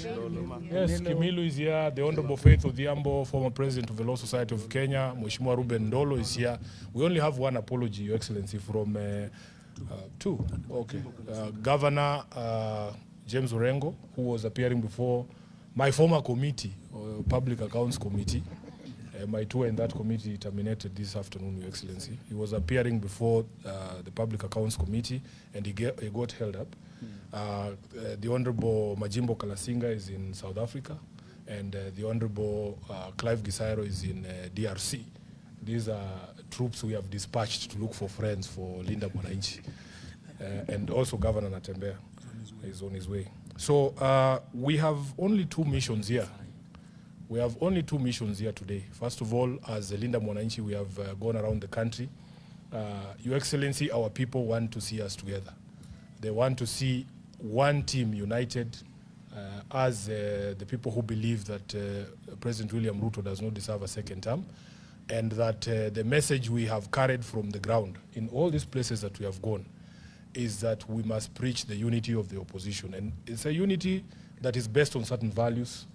Yes, Kimilu is here. The Honorable Faith Odhiambo, former president of the Law Society of Kenya. Mheshimiwa Ruben Ndolo is here. We only have one apology, Your Excellency, from two. Okay. Governor James Orengo, who was appearing before my former committee, Public Accounts Committee. My tour in that committee terminated this afternoon, Your Excellency. He was appearing before the Public Accounts Committee, and he got held up. The Honorable Majimbo Kalasinga is in South Africa, and the Honorable Clive Gisairo is in DRC. These are troops we have dispatched to look for friends for Linda Mwananchi. And also Governor Natembeya is on his way. So we have only two missions here. We have only two missions here today. First of all, as Linda Mwananchi, we have gone around the country. Your Excellency, our people want to see us together. They want to see one team united as the people who believe that President William Ruto does not deserve a second term, and that the message we have carried from the ground in all these places that we have gone is that we must preach the unity of the opposition. And it's a unity that is based on certain values,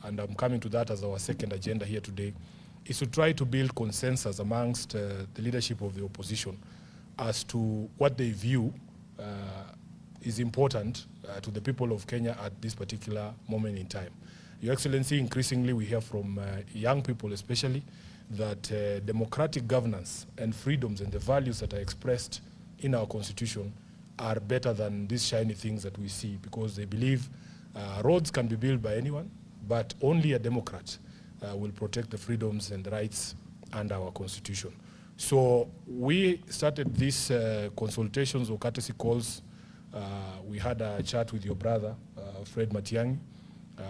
and I'm coming to that as our second agenda here today, is to try to build consensus amongst the leadership of the opposition as to what they view is important to the people of Kenya at this particular moment in time. Your Excellency, increasingly we hear from young people especially that democratic governance and freedoms and the values that are expressed in our constitution are better than these shiny things that we see, because they believe roads can be built by anyone, but only a Democrat will protect the freedoms and rights under our constitution. So we started these consultations or courtesy calls. We had a chat with your brother, Fred Matiang'i.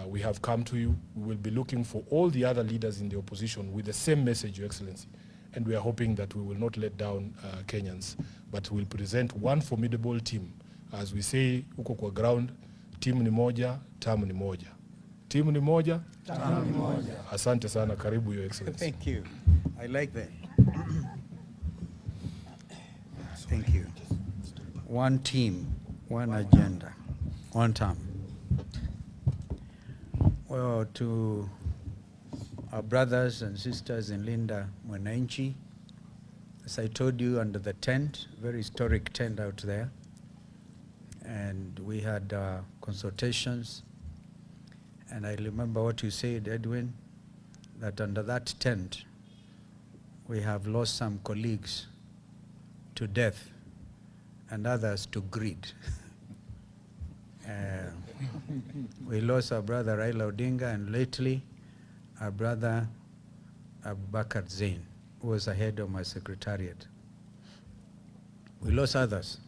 We have come to you. We will be looking for all the other leaders in the opposition with the same message, Your Excellency. And we are hoping that we will not let down Kenyans, but we'll present one formidable team. As we say, huko kwa ground, timu ni moja, tamu ni moja. Timu ni moja, tamu ni moja. Asante sana, karibu, Your Excellency. Thank you. I like that. Thank you. One team, one agenda, one term. Well, to our brothers and sisters in Linda Mwananchi, as I told you, under the tent, very historic tent out there, and we had consultations, and I remember what you said, Edwin, that under that tent, we have lost some colleagues to death and others to greed. We lost our brother Raila Odinga, and lately our brother Abubakar Zain, who was the head of my secretariat. We lost others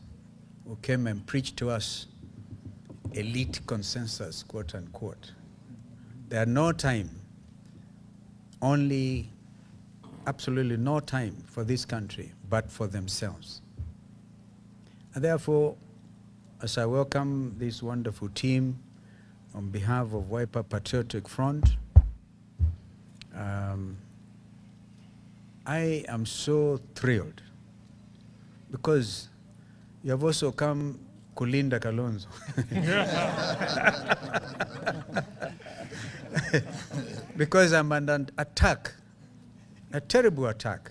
who came and preached to us elite consensus, quote unquote. There are no time, only absolutely no time for this country, but for themselves. And therefore, as I welcome this wonderful team on behalf of Wiper Patriotic Front, I am so thrilled because you have also come kulinda Kalonzo. Because I'm under attack, a terrible attack,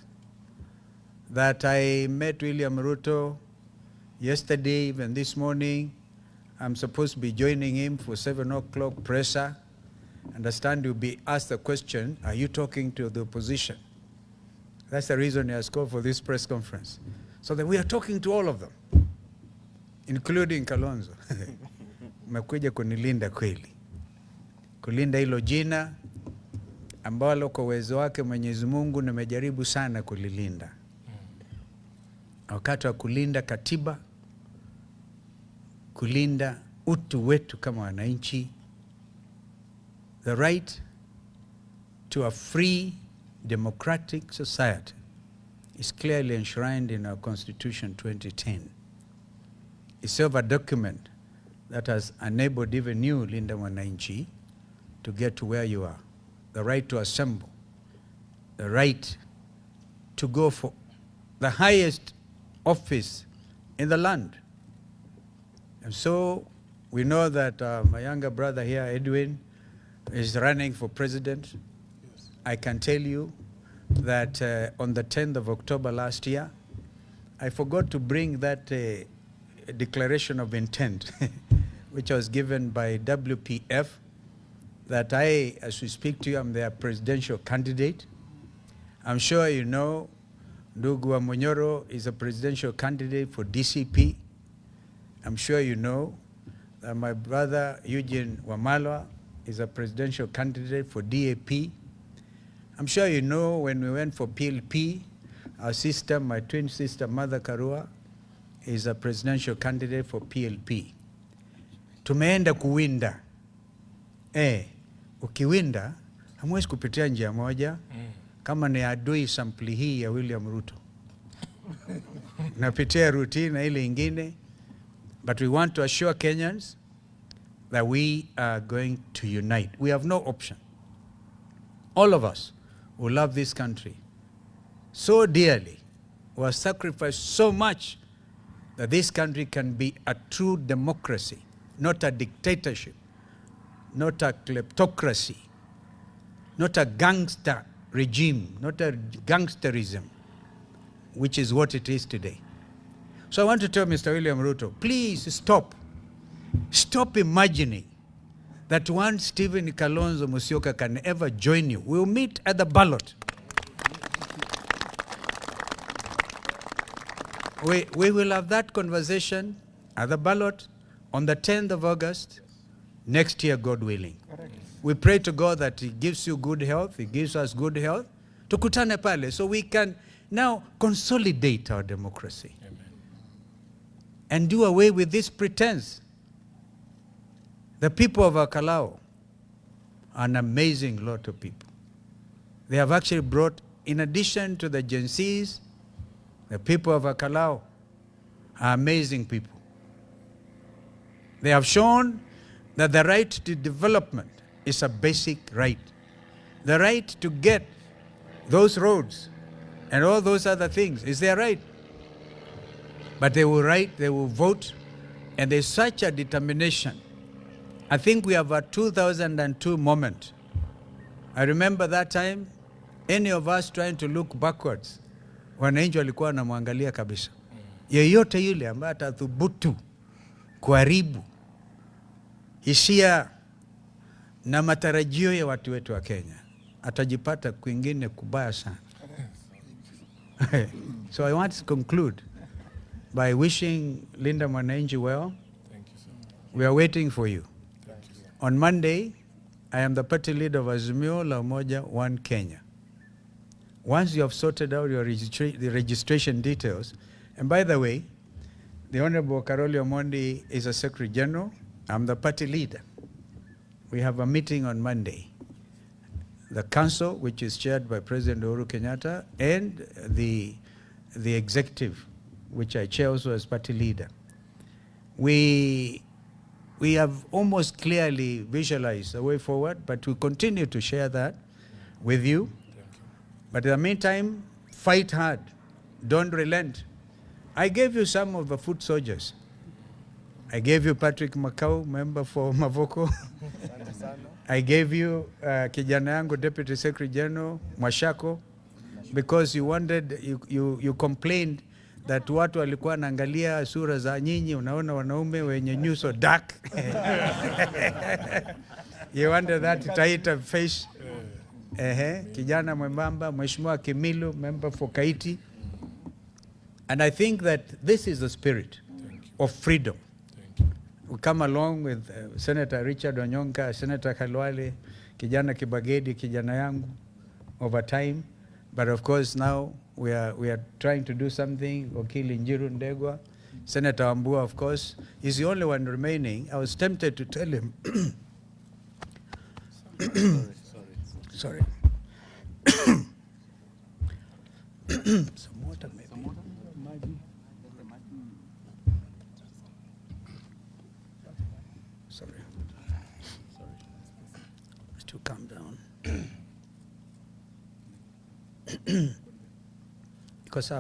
that I met William Ruto yesterday, even this morning. I'm supposed to be joining him for 7 o'clock presser. Understand you'll be asked the question, are you talking to the opposition? That's the reason he has called for this press conference. So that we are talking to all of them, including Kalonzo. Umekuja kunilinda kweli. Kulinda hilo jina ambalo kwa uwezo wake Mwenyezi Mungu nimejaribu sana kulilinda. Wakati wa kulinda katiba, kulinda utu wetu kama wananchi, the right to a free democratic society is clearly enshrined in our Constitution 2010. It's a document that has enabled even you, Linda Mwananchi, to get to where you are. The right to assemble, the right to go for the highest office in the land. And so We know that my younger brother here, Edwin, is running for president. Yes. I can tell you that on the 10th of October last year, I forgot to bring that declaration of intent, which was given by WPF, that I, as we speak to you, I'm their presidential candidate. I'm sure you know Ndugu wa Munyoro is a presidential candidate for DCP. I'm sure you know that my brother Eugene Wamalwa is a presidential candidate for DAP. I'm sure you know when we went for PLP, our sister, my twin sister, Mother Karua, is a presidential candidate for PLP. Tumeenda kuwinda. Ukiwinda, hamwezi kupitia njia moja kama ni adui sampli hii ya William Ruto. Napitia routine na ile ingine. But we want to assure Kenyans that we are going to unite. We have no option. All of us who love this country so dearly, who have sacrificed so much that this country can be a true democracy, not a dictatorship, not a kleptocracy, not a gangster regime, not a gangsterism, which is what it is today. So I want to tell Mr. William Ruto, please stop. Stop imagining that one Stephen Kalonzo Musyoka can ever join you. We'll meet at the ballot. We will have that conversation at the ballot on the 10th of August next year, God willing. Correct. We pray to God that He gives you good health. He gives us good health. Tukutane pale so we can now consolidate our democracy. Amen. And do away with this pretense. The people of Akalao are an amazing lot of people. They have actually brought, in addition to the Gen Zs, the people of Akalao are amazing people. They have shown that the right to development is a basic right. The right to get those roads and all those other things is their right. But they will write, they will vote, and there's such a determination. I think we have a 2002 moment. I remember that time, any of us trying to look backwards, wananchi walikuwa wanamwangalia kabisa. Yeyote yule ambaye atathubutu kuharibu hisia na matarajio ya watu wetu wa Kenya, atajipata kwingine kubaya sana. So I want to conclude by wishing Linda Mwananchi well. Thank you, sir. We are waiting for you. Thank you, sir. On Monday, I am the party leader of Azimio La Umoja One Kenya. Once you have sorted out your the registration details, and by the way, the Honorable Karoli Omondi is a Secretary General. I'm the party leader. We have a meeting on Monday. The council, which is chaired by President Uhuru Kenyatta, and the executive, which I chair also as party leader. We have almost clearly visualized the way forward, but we continue to share that with you. But in the meantime, fight hard. Don't relent. I gave you some of the foot soldiers. I gave you Patrick Makau, member for Mavoko. I gave you kijana yangu, Deputy Secretary General, Mwashako, because you wanted, you complained that watu walikuwa naangalia sura za nyinyi, unaona wanaume wenye nyuso dark. You wanted that tighter face. Kijana mwembamba, Mheshimiwa Kimilu, member for Kaiti. And I think that this is the spirit of freedom. We come along with Senator Richard Onyonka, Senator Khalwale, kijana Kibagedi, kijana yangu, over time. But of course now we are trying to do something. Okili Njiru Ndegwa, Senator Wambua, of course, is the only one remaining. I was tempted to tell him. Sorry. Some water maybe. Sorry. Let's to calm down. Because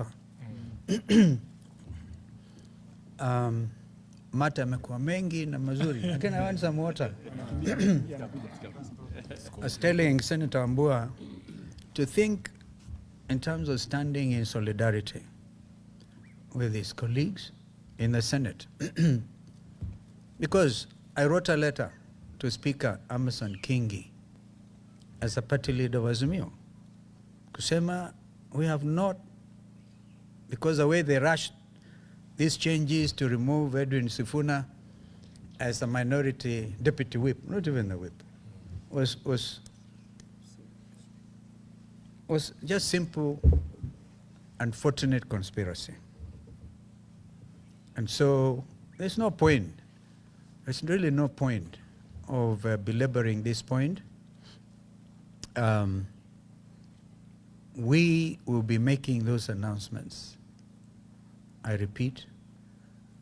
mata yamekuwa mengi na mazuri, lakini I want some water. I was telling Senator Wambua to think in terms of standing in solidarity with his colleagues in the Senate. Because I wrote a letter to Speaker Amason Kingi as a party leader of Azimio, kusema we have not, because the way they rushed these changes to remove Edwin Sifuna as a minority deputy whip, not even the whip, was just simple, unfortunate conspiracy. And so there's no point, there's really no point of belaboring this point. We will be making those announcements, I repeat,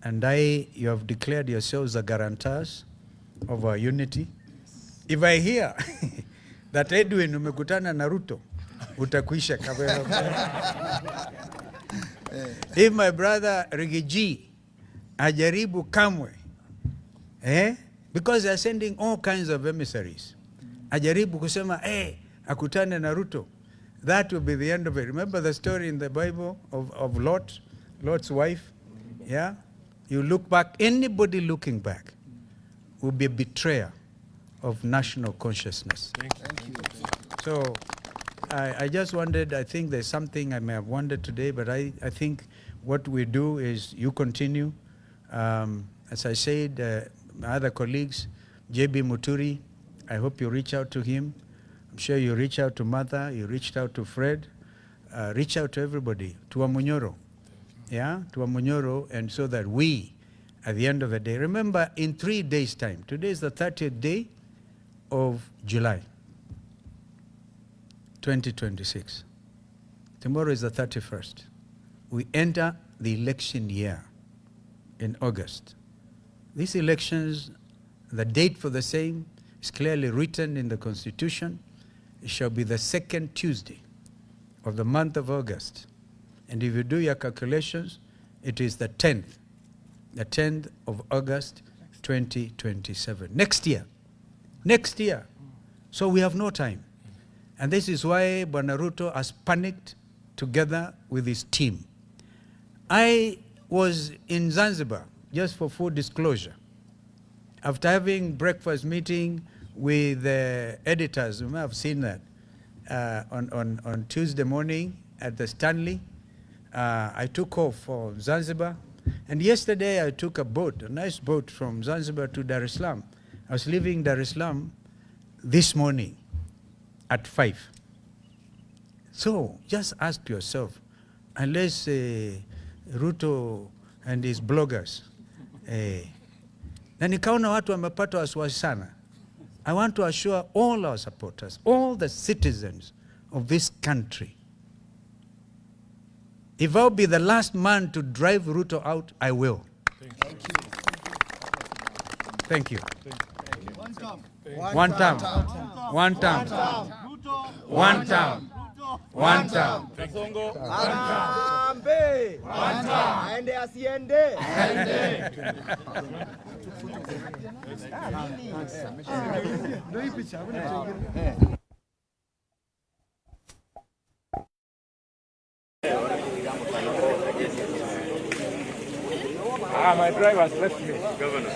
and you have declared yourselves the guarantors of our unity. If I hear that Edwin umekutana na Ruto, utakuisha kabisa. If my brother Rigiji ajaribu kamwe, because they are sending all kinds of emissaries, ajaribu kusema, akutane na Ruto, that will be the end of it. Remember the story in the Bible of Lot's wife? Yeah? You look back, anybody looking back will be a betrayer of national consciousness. Thank you. So I just wondered, I think there's something I may have wondered today, but I think what we do is you continue. As I said, my other colleagues, JB Muturi, I hope you reach out to him. I'm sure you reach out to Martha, you reached out to Fred, reach out to everybody, to Amunyoro. Yeah, to Amunyoro, and so that we, at the end of the day, remember in 3 days' time, today is the 30th day of July, 2026. Tomorrow is the 31st. We enter the election year in August. These elections, the date for the same is clearly written in the Constitution. It shall be the second Tuesday of the month of August. And if you do your calculations, it is the 10th of August, 2027. Next year. So we have no time. And this is why Bwana Ruto has panicked together with his team. I was in Zanzibar, just for full disclosure, after having breakfast meeting with the editors. You may have seen that on Tuesday morning at the Stanley. I took off for Zanzibar, and yesterday I took a boat, a nice boat from Zanzibar to Dar es Salaam. I was leaving Dar es Salaam this morning at 5. So just ask yourself, unless Ruto and his bloggers, na nikaona watu wamepata wasiwasi sana. I want to assure all our supporters, all the citizens of this country, if I'll be the last man to drive Ruto out, I will. Thank you. One term. Aende asiende. My driver has left me. Governor.